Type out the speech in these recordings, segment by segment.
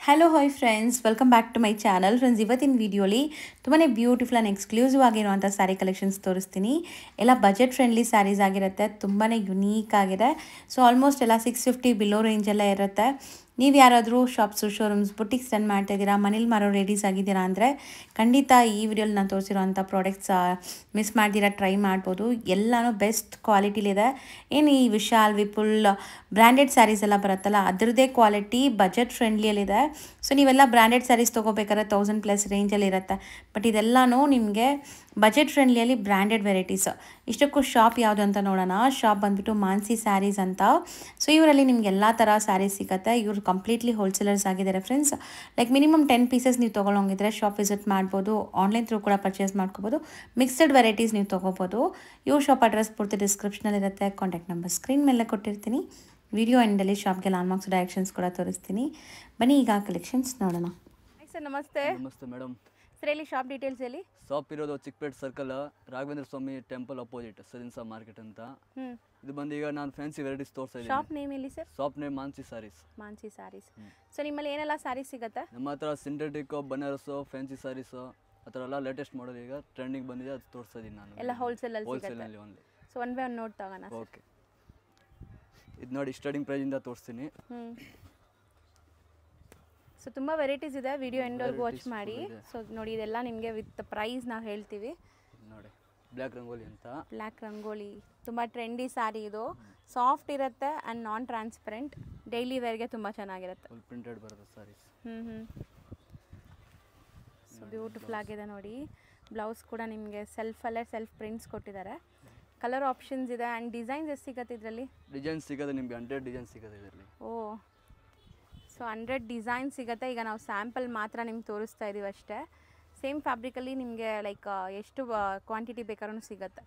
Hello hi friends, welcome back to my channel. Friends, ಇವತ್ತಿನ ವಿಡಿಯೋಲಿ ತುಂಬಾ ಬ್ಯೂಟಿಫುಲ್ ಆ್ಯಂಡ್ ಎಕ್ಸ್ಕ್ಲೂಸಿವ್ ಆಗಿರುವಂಥ ಸ್ಯಾರಿ ಕಲೆಕ್ಷನ್ಸ್ ತೋರಿಸ್ತೀನಿ. ಎಲ್ಲ ಬಜೆಟ್ ಫ್ರೆಂಡ್ಲಿ ಸ್ಯಾರೀಸ್ ಆಗಿರುತ್ತೆ, ತುಂಬಾ ಯುನೀಕ್ ಆಗಿದೆ. ಸೊ ಆಲ್ಮೋಸ್ಟ್ ಎಲ್ಲ 650 ಬಿಲೋ ರೇಂಜಲ್ಲೇ ಇರುತ್ತೆ. ನೀವು ಯಾರಾದರೂ ಶಾಪ್ಸು, ಶೋರೂಮ್ಸ್, ಬುಟಿಕ್ಸ್ ರನ್ ಮಾಡ್ತಾ ಇದ್ದೀರಾ, ಮನೇಲಿ ಮಾರೋ ರೆಡೀಸ್ ಆಗಿದ್ದೀರಾ ಅಂದರೆ ಖಂಡಿತ ಈ ವಿಡಿಯೋಲಿ ನಾನು ತೋರಿಸಿರೋಂಥ ಪ್ರಾಡಕ್ಟ್ಸ್ ಮಿಸ್ ಮಾಡ್ದಿರಾ ಟ್ರೈ ಮಾಡ್ಬೋದು. ಎಲ್ಲನೂ ಬೆಸ್ಟ್ ಕ್ವಾಲಿಟಿಲಿದೆ. ಏನು ಈ ವಿಶಾಲ್, ವಿಪುಲ್ ಬ್ರ್ಯಾಂಡೆಡ್ ಸ್ಯಾರೀಸ್ ಎಲ್ಲ ಬರುತ್ತಲ್ಲ, ಅದರದ್ದೇ ಕ್ವಾಲಿಟಿ ಬಜೆಟ್ ಫ್ರೆಂಡ್ಲಿಯಲ್ಲಿದೆ. ಸೊ ನೀವೆಲ್ಲ ಬ್ರ್ಯಾಂಡೆಡ್ ಸ್ಯಾರೀಸ್ ತೊಗೋಬೇಕಾದ್ರೆ 1000+ ರೇಂಜಲ್ಲಿ ಇರುತ್ತೆ. ಬಟ್ ಇದೆಲ್ಲನೂ ನಿಮಗೆ ಬಜೆಟ್ ಫ್ರೆಂಡ್ಲಿಯಲ್ಲಿ ಬ್ರ್ಯಾಂಡೆಡ್ ವೆರೈಟೀಸ್. ಇಷ್ಟಕ್ಕೂ ಶಾಪ್ ಯಾವುದು ಅಂತ ನೋಡೋಣ. ಶಾಪ್ ಬಂದುಬಿಟ್ಟು ಮಾನ್ಸಿ ಸ್ಯಾರೀಸ್ ಅಂತ. ಸೊ ಇವರಲ್ಲಿ ನಿಮ್ಗೆ ಎಲ್ಲ ಥರ ಸ್ಯಾರೀಸ್ ಸಿಗುತ್ತೆ. ಇವರು ಕಂಪ್ಲೀಟ್ಲಿ ಹೋಲ್ಸೇಲರ್ಸ್ ಆಗಿದ್ದಾರೆ ಫ್ರೆಂಡ್ಸ್. ಲೈಕ್ ಮಿನಿಮಮ್ 10 ಪೀಸಸ್ ನೀವು ತೊಗೊಳಂಗಿದ್ರೆ ಶಾಪ್ ವಿಸಿಟ್ ಮಾಡ್ಬೋದು. ಆನ್ಲೈನ್ ಥ್ರೂ ಕೂಡ ಪರ್ಚೇಸ್ ಮಾಡ್ಕೋಬೋದು. ಮಿಕ್ಸ್ಡ್ ವೆರೈಟೀಸ್ ನೀವು ತೊಗೋಬೋದು. ಇವ್ರ ಶಾಪ್ ಅಡ್ರೆಸ್ ಪೂರ್ತಿ ಡಿಸ್ಕ್ರಿಪ್ಷನಲ್ಲಿ ಇರುತ್ತೆ. ಕಾಂಟ್ಯಾಕ್ಟ್ ನಂಬರ್ ಸ್ಕ್ರೀನ್ ಮೇಲೆ ಕೊಟ್ಟಿರ್ತೀನಿ. ವಿಡಿಯೋ ಎಂಡಲ್ಲಿ ಶಾಪ್ಗೆ ಲ್ಯಾಂಡ್ಮಾರ್ಕ್ಸ್ ಡೈರೆಕ್ಷನ್ಸ್ ಕೂಡ ತೋರಿಸ್ತೀನಿ. ಬನ್ನಿ ಈಗ ಕಲೆಕ್ಷನ್ಸ್ ನೋಡೋಣ. ಸರ್ ನಮಸ್ತೆ. ನಮಸ್ತೆ ಮೇಡಮ್. ಸರ್ ಹೇಳಿ ಶಾಪ್ ಡೀಟೇಲ್ಸ್ ಹೇಳಿ. ಶಾಪ್ ಇರೋದು Chikkapete circle, Raghavendra Swamy temple opposite ಸರಿನ್ಸಾ ಮಾರ್ಕೆಟ್ ಅಂತ. ಇದು ಬಂದು ಈಗ ನಾನು ಫ್ಯಾನ್ಸಿ ವೆರೈಟೀಸ್ ತೋರಿಸ್ತಾ ಇದ್ದೀನಿ. ಶಾಪ್ ನೇಮ್ ಎಲ್ಲಿ ಸರ್? Shop name Mansi sarees. Mansi sarees. So ನಿಮ್ಮಲ್ಲಿ ಏನೆಲ್ಲ ಸ್ಯಾರೀಸ್ ಸಿಗುತ್ತೆ? ನಮ್ಮ ಹತ್ರ ಸಿಂಥೆಟಿಕ್, ಬನಾರಸ್, ಫ್ಯಾನ್ಸಿ ಸ್ಯಾರೀಸ್ ಆ ಥರ ಎಲ್ಲ ಲೇಟೆಸ್ಟ್ ಮಾಡಲ್ ಈಗ ಟ್ರೆಂಡಿಂಗ್ ಬಂದಿದೆ, ಅದು ತೋರಿಸ್ತಾ ಇದ್ದೀನಿ ನಾನು. ಎಲ್ಲ ಹೋಲ್ಸೇಲಲ್ಲಿ ಹೋಲ್ಸೇಲಲ್ಲಿ only. So one by one note ತಗೋಣ. ಓಕೆ, ಇದು ನೋಡಿ ಸ್ಟಾರ್ಟಿಂಗ್ ಪ್ರೈಸಿಂದ ತೋರಿಸ್ತೀನಿ. ಸೊ ತುಂಬ ವೆರೈಟೀಸ್ ಇದೆ, ವಿಡಿಯೋ ಎಂಡ್ವರೆಗೂ ವಾಚ್ ಮಾಡಿ. ಸೊ ನೋಡಿ ಇದೆಲ್ಲ ನಿಮಗೆ ವಿತ್ ಪ್ರೈಸ್ ನಾವು ಹೇಳ್ತೀವಿ. ನೋಡಿ ಬ್ಲ್ಯಾಕ್ ರಂಗೋಲಿ ಅಂತ. ಬ್ಲ್ಯಾಕ್ ರಂಗೋಲಿ ತುಂಬ ಟ್ರೆಂಡಿ ಸ್ಯಾರಿ. ಇದು ಸಾಫ್ಟ್ ಇರುತ್ತೆ ಆ್ಯಂಡ್ ನಾನ್ ಟ್ರಾನ್ಸ್ಪರೆಂಟ್. ಡೈಲಿ ವೇರ್ಗೆ ತುಂಬ ಚೆನ್ನಾಗಿರುತ್ತೆ. ಫುಲ್ ಪ್ರಿಂಟೆಡ್ ಬರುತ್ತೆ ಸ್ಯಾರೀಸ್. ಸೊ ಬ್ಯೂಟಿಫುಲ್ ಆಗಿದೆ ನೋಡಿ. ಬ್ಲೌಸ್ ಕೂಡ ನಿಮಗೆ ಸೆಲ್ಫಲ್ಲೇ ಸೆಲ್ಫ್ ಪ್ರಿಂಟ್ಸ್ ಕೊಟ್ಟಿದ್ದಾರೆ. ಕಲರ್ ಆಪ್ಷನ್ಸ್ ಇದೆ ಆ್ಯಂಡ್ ಡಿಸೈನ್ಸ್ ಎಷ್ಟು ಸಿಗುತ್ತೆ ಇದರಲ್ಲಿ? ಡಿಸೈನ್ಸ್ ಸಿಗೋದು ನಿಮಗೆ 100 ಡಿಸೈನ್ಸ್ ಸಿಗೋದು ಇದರಲ್ಲಿ. ಓ, ಸೊ 100 ಡಿಸೈನ್ ಸಿಗುತ್ತೆ. ಈಗ ನಾವು ಸ್ಯಾಂಪಲ್ ಮಾತ್ರ ನಿಮ್ಗೆ ತೋರಿಸ್ತಾ ಇದ್ದೀವಿ ಅಷ್ಟೇ. ಸೇಮ್ ಫ್ಯಾಬ್ರಿಕಲ್ಲಿ ನಿಮಗೆ ಲೈಕ್ ಎಷ್ಟು ಕ್ವಾಂಟಿಟಿ ಬೇಕಾದ್ರೂ ಸಿಗುತ್ತೆ.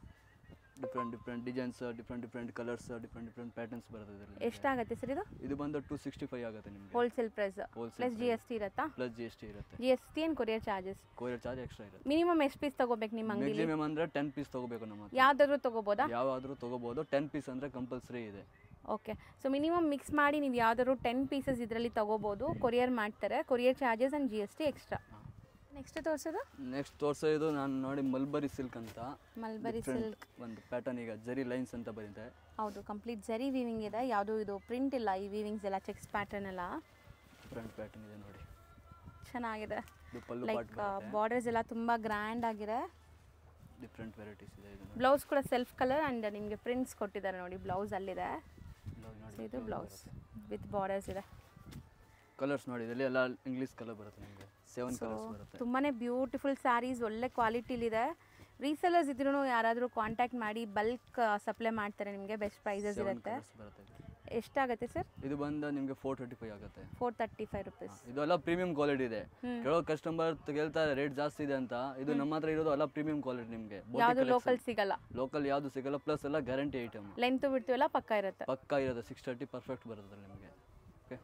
Different designs, different colours, different patterns ಬರುತ್ತೆ ಇದರಲ್ಲಿ. ಎಷ್ಟಾಗುತ್ತೆ ಸರ್ ಇದು? ಇದು ಬಂದು 265 ಆಗುತ್ತೆ ನಿಮಗೆ ಹೋಲ್ಸೇಲ್ ಪ್ರೈಸ್ ಪ್ಲಸ್ GST ಇರುತ್ತಾ? ಪ್ಲಸ್ GST ಇರುತ್ತೆ. GST ಏನು courier charges? Courier charge extra ಇರುತ್ತೆ. ಮಿನಿಮಮ್ ಎಷ್ಟು ಪೀಸ್ ತಗೋಬೇಕು ನಿಮ್ಮ ಅಂಗಡಿಲಿ? ಮಿನಿಮಮ್ ಅಂದರೆ 10 ಪೀಸ್ ತಗೋಬೇಕು ನಮ್ಮ ಹತ್ರ. ಯಾವ್ದಾದ್ರು ತಗೋಬೋದಾ? ಯಾವಾದರೂ ತಗೋಬೋದು. 10 ಪೀಸ್ ಅಂದರೆ ಕಂಪಲ್ಸರಿ ಇದೆ. ಓಕೆ, ಸೊ ಮಿನಿಮಮ್ ಮಿಕ್ಸ್ ಮಾಡಿ ನೀವು ಯಾವ್ದಾದ್ರು 10 ಪೀಸಸ್ ಇದರಲ್ಲಿ ತಗೋಬೋದು. ಕೊರಿಯರ್ ಮಾಡ್ತಾರೆ. Courier charges and GST extra. Next ತೋರಿಸೋದು? ನೆಕ್ಸ್ಟ್ ತೋರಿಸೋದು ನಾನು ನೋಡಿ ಮಲ್ಬರಿ ಸಿಲ್ಕ್ ಅಂತ. ಮಲ್ಬರಿ ಸಿಲ್ಕ್ ಒಂದು ಪ್ಯಾಟರ್ನ್, ಈಗ ಜರಿ ಲೈನ್ಸ್ ಅಂತ ಬರುತ್ತೆ. ಹೌದು, ಕಂಪ್ಲೀಟ್ ಜರಿ ವೀವಿಂಗ್ ಇದೆ. ಯಾವುದು ಇದು ಪ್ರಿಂಟ್ ಇಲ್ಲ. ಈ ವೀವಿಂಗ್ಸ್ ಎಲ್ಲ ಚೆಕ್ಸ್ ಪ್ಯಾಟರ್ನ್ ಎಲ್ಲ ಡಿಫ್ರೆಂಟ್ ಪ್ಯಾಟರ್ನ್ ಇದೆ ನೋಡಿ. ಚೆನ್ನಾಗಿದೆ. ಇದು ಪಲ್ಲು ಲೈಕ್ ಬಾರ್ಡರ್ಸ್ ಎಲ್ಲ ತುಂಬ ಗ್ರ್ಯಾಂಡ್ ಆಗಿದೆ. ಡಿಫ್ರೆಂಟ್ ವೆರೈಟೀಸ್ ಇದೆ. ಇದು ಬ್ಲೌಸ್ ಕೂಡ ಸೆಲ್ಫ್ ಕಲರ್ ಆ್ಯಂಡ್ ನಿಮಗೆ ಪ್ರಿಂಟ್ಸ್ ಕೊಟ್ಟಿದ್ದಾರೆ ನೋಡಿ. ಬ್ಲೌಸ್ ಅಲ್ಲಿದೆ. ಇದು ಬ್ಲೌಸ್ ವಿತ್ ಬಾರ್ಡರ್ಸ್ ಇದೆ. ಕಲರ್ಸ್ ನೋಡಿ, ಇದರಲ್ಲಿ ಎಲ್ಲ ಇಂಗ್ಲೀಷ್ ಕಲರ್ ಬರುತ್ತೆ ನಿಮಗೆ. 7 ಕಲರ್ಸ್ ಬರುತ್ತೆ. ತುಂಬಾ ಬ್ಯೂಟಿಫುಲ್ ಸ್ಯಾರೀಸ್, ಒಳ್ಳೆ ಕ್ವಾಲಿಟಿಲಿದೆ. ರೀಸೆಲರ್ಸ್ ಇದ್ರೂ ಯಾರಾದರೂ ಕಾಂಟ್ಯಾಕ್ಟ್ ಮಾಡಿ ಬಲ್ಕ್ ಸಪ್ಲೈ ಮಾಡ್ತಾರೆ. ನಿಮಗೆ ಬೆಸ್ಟ್ ಪ್ರೈಸಸ್ ಇರುತ್ತೆ. ಎಷ್ಟಾಗುತ್ತೆ ಸರ್? ಇದು ಬಂದು ನಿಮಗೆ 435 ಆಗುತ್ತೆ. 435 ರುಪೀಸ್. ಇದೆಲ್ಲ ಪ್ರೀಮಿಯಂ ಕ್ವಾಲಿಟಿ ಇದೆ. ಕೆಲವು ಕಸ್ಟಮರ್ ಕೇಳ್ತಾರೆ ರೇಟ್ ಜಾಸ್ತಿ ಇದೆ ಅಂತ. ಇದು ನಮ್ಮ ಹತ್ರ ಇರೋದು ಎಲ್ಲ ಪ್ರೀಮಿಯಂ ಕ್ವಾಲಿಟಿ. ನಿಮಗೆ ಯಾವುದು ಲೋಕಲ್ ಸಿಗಲ್ಲ. ಲೋಕಲ್ ಯಾವುದು ಸಿಗಲ್ಲ. ಪ್ಲಸ್ ಎಲ್ಲ ಗ್ಯಾರಂಟಿ ಐಟಮ್. ಲೆಂತ್ ಬಿಡ್ತೀವಲ್ಲ ಪಕ್ಕ ಇರುತ್ತೆ. ಪಕ್ಕ ಇರುತ್ತೆ. 630 ಪರ್ಫೆಕ್ಟ್ ಬರುತ್ತೆ ನಿಮಗೆ. ಓಕೆ,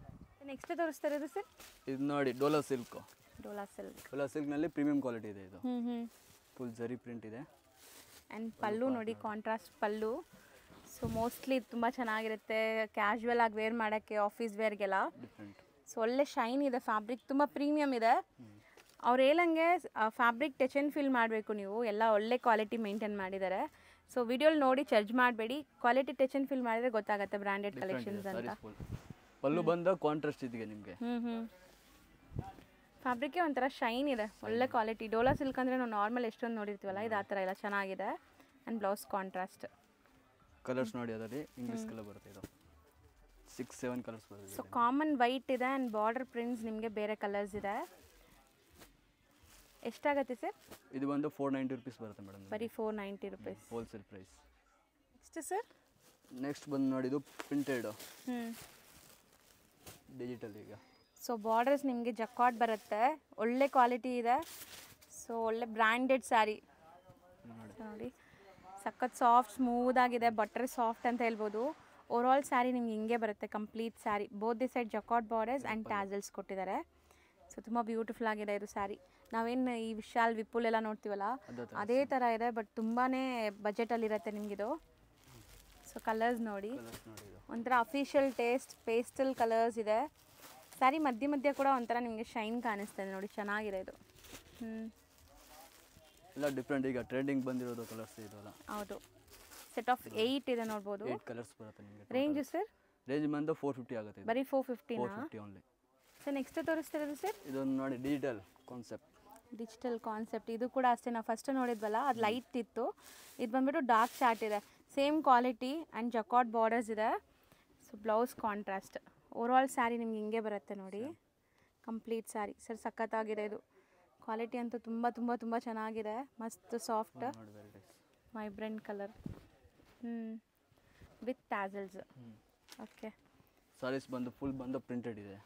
ನೆಕ್ಸ್ಟ್ ತೋರಿಸ್ತಾ ಇರೋದು ಸರ್? ಇದು ನೋಡಿ ಡೋಲಾ ಸಿಲ್ಕ್. ಡೋಲಾ ಸಿಲ್ಕ್. ಡೋಲಾ ಸಿಲ್ಕ್ನಲ್ಲಿ ಪ್ರೀಮಿಯಂ ಕ್ವಾಲಿಟಿ ಇದೆ. ಇದು ಫುಲ್ ಜರಿ ಪ್ರಿಂಟ್ ಇದೆ. ಆ್ಯಂಡ್ ಪಲ್ಲು ನೋಡಿ, ಕಾಂಟ್ರಾಸ್ಟ್ ಪಲ್ಲು. ಸೊ ಮೋಸ್ಟ್ಲಿ ತುಂಬ ಚೆನ್ನಾಗಿರುತ್ತೆ ಕ್ಯಾಶುವಲ್ ಆಗಿ ವೇರ್ ಮಾಡೋಕ್ಕೆ, ಆಫೀಸ್ ವೇರ್ಗೆಲ್ಲ. ಸೊ ಒಳ್ಳೆ ಶೈನ್ ಇದೆ. ಫ್ಯಾಬ್ರಿಕ್ ತುಂಬ ಪ್ರೀಮಿಯಮ್ ಇದೆ. ಅವ್ರು ಹೇಳಂಗೆ ಫ್ಯಾಬ್ರಿಕ್ ಟಚ್ ಆ್ಯಂಡ್ ಫೀಲ್ ಮಾಡಬೇಕು ನೀವು. ಎಲ್ಲ ಒಳ್ಳೆ ಕ್ವಾಲಿಟಿ ಮೇಂಟೈನ್ ಮಾಡಿದ್ದಾರೆ. ಸೊ ವಿಡಿಯೋಲಿ ನೋಡಿ ಜಡ್ಜ್ ಮಾಡಬೇಡಿ. ಕ್ವಾಲಿಟಿ ಟಚ್ ಆ್ಯಂಡ್ ಫೀಲ್ ಮಾಡಿದ್ರೆ ಗೊತ್ತಾಗುತ್ತೆ ಬ್ರ್ಯಾಂಡೆಡ್ ಕಲೆಕ್ಷನ್ಸ್ ಅಂತ. ಪಲ್ಲು ಬಂದ ಕಾಂಟ್ರಾಸ್ಟ್ ಇದೆಯಾ ನಿಮಗೆ. ಫ್ಯಾಬ್ರಿಕ್ಕೆ ಒಂಥರ ಶೈನ್ ಇದೆ, ಒಳ್ಳೆ ಕ್ವಾಲಿಟಿ. ಡೋಲಾ ಸಿಲ್ಕ್ ಅಂದರೆ ನಾವು ನಾರ್ಮಲ್ ಎಷ್ಟೊಂದು ನೋಡಿರ್ತೀವಲ್ಲ, ಇದು ಆ ಥರ ಎಲ್ಲ ಚೆನ್ನಾಗಿದೆ. And blouse contrast. ಕಲರ್ಸ್ ನೋಡಿ, ಅದರಲ್ಲಿ ಇಂಗ್ಲೀಷ್ ಕಲರ್ ಬರುತ್ತೆ. ಇದು 6-7 ಕಲರ್ಸ್ ಬರುತ್ತೆ. ಸೊ ಕಾಮನ್ ವೈಟ್ ಇದೆ ಆ್ಯಂಡ್ ಬಾರ್ಡರ್ ಪ್ರಿಂಟ್ಸ್ ನಿಮಗೆ ಬೇರೆ ಕಲರ್ಸ್ ಇದೆ. ಎಷ್ಟಾಗುತ್ತೆ ಸರ್? ಇದು ಬಂದು 490 ರುಪೀಸ್ ಬರುತ್ತೆ ಮೇಡಮ್. ಬರೀ 490 rupees wholesale price. Next sir? Next ಬಂದು ನೋಡಿ, ಇದು ಪ್ರಿಂಟೆಡ್ ಡಿಜಿಟಲ್. ಈಗ ಸೊ ಬಾರ್ಡರ್ಸ್ ನಿಮಗೆ ಜಕಾರ್ಡ್ ಬರುತ್ತೆ. ಒಳ್ಳೆ ಕ್ವಾಲಿಟಿ ಇದೆ. ಸೊ ಒಳ್ಳೆ ಬ್ರ್ಯಾಂಡೆಡ್ ಸ್ಯಾರಿ ನೋಡಿ. ಸಖತ್ ಸಾಫ್ಟ್ ಸ್ಮೂತ್ ಆಗಿದೆ. ಬಟರ್ ಸಾಫ್ಟ್ ಅಂತ ಹೇಳ್ಬೋದು. ಓವರಾಲ್ ಸ್ಯಾರಿ ನಿಮ್ಗೆ ಹಿಂಗೆ ಬರುತ್ತೆ. Complete sari both the side jacquard borders and tassels ಕೊಟ್ಟಿದ್ದಾರೆ. ಸೊ ತುಂಬ ಬ್ಯೂಟಿಫುಲ್ ಆಗಿದೆ ಇದು ಸ್ಯಾರಿ. ನಾವೇನು ಈ ವಿಶಾಲ್, ವಿಪುಲ್ ಎಲ್ಲ ನೋಡ್ತೀವಲ್ಲ ಅದೇ ಥರ ಇದೆ, ಬಟ್ ತುಂಬಾ ಬಜೆಟಲ್ಲಿರುತ್ತೆ ನಿಮಗಿದು. ಸೊ ಕಲರ್ಸ್ ನೋಡಿ, ಒಂಥರ ಅಫಿಷಿಯಲ್ ಟೇಸ್ಟ್ ಪೇಸ್ಟಲ್ ಕಲರ್ಸ್ ಇದೆ. ಸ್ಯಾರಿ ಮಧ್ಯ ಮಧ್ಯ ಕೂಡ ಒಂಥರ ನಿಮಗೆ ಶೈನ್ ಕಾಣಿಸ್ತದೆ ನೋಡಿ, ಚೆನ್ನಾಗಿದೆ ಇದು. ಎಲ್ಲ ಡಿಫ್ರೆಂಟ್ ಈಗ ಟ್ರೆಂಡಿಂಗ್ ಬಂದಿರೋದು ಕಲರ್ಸ್ ಇದೆಲ್ಲ. ಹೌದು, ಸೆಟ್ ಆಫ್ 8 ಇದೆ ನೋಡ್ಬೋದು. 8 ಕಲರ್ಸ್ ಬರುತ್ತೆ ನಿಮಗೆ. Range sir? ರೇಂಜ್ ಬಂದು 450 ಆಗುತ್ತೆ. ಬರೀ 450 450 ಓನ್ಲಿ. ಸರ್ ನೆಕ್ಸ್ಟ್ ತೋರಿಸ್ತಿರೋದು ಸರ್? ಇದೊಂದು ನೋಡಿ ಡಿಜಿಟಲ್ ಕಾನ್ಸೆಪ್ಟ್. ಡಿಜಿಟಲ್ ಕಾನ್ಸೆಪ್ಟ್ ಇದು ಕೂಡ ಅಷ್ಟೇ, ನಾವು ಫಸ್ಟ್ ನೋಡಿದ್ವಲ್ಲ ಅದು ಲೈಟ್ ಇತ್ತು, ಇದು ಬಂದ್ಬಿಟ್ಟು ಡಾರ್ಕ್ ಚಾರ್ಟ್ ಇದೆ. Same quality and jacquard borders ಇದೆ. So blouse contrast. Overall sari ನಿಮ್ಗೆ ಹಿಂಗೆ ಬರುತ್ತೆ ನೋಡಿ, ಕಂಪ್ಲೀಟ್ ಸ್ಯಾರಿ. ಸರ್ ಸಖತ್ತಾಗಿದೆ ಇದು, ಕ್ವಾಲಿಟಿ ಅಂತೂ ತುಂಬ ತುಂಬ ತುಂಬ ಚೆನ್ನಾಗಿದೆ. ಮಸ್ತ್ soft vibrant colour with tassels. Okay, sarees ಬಂದು ಫುಲ್ ಬಂದು ಪ್ರಿಂಟೆಡ್ ಇದೆ.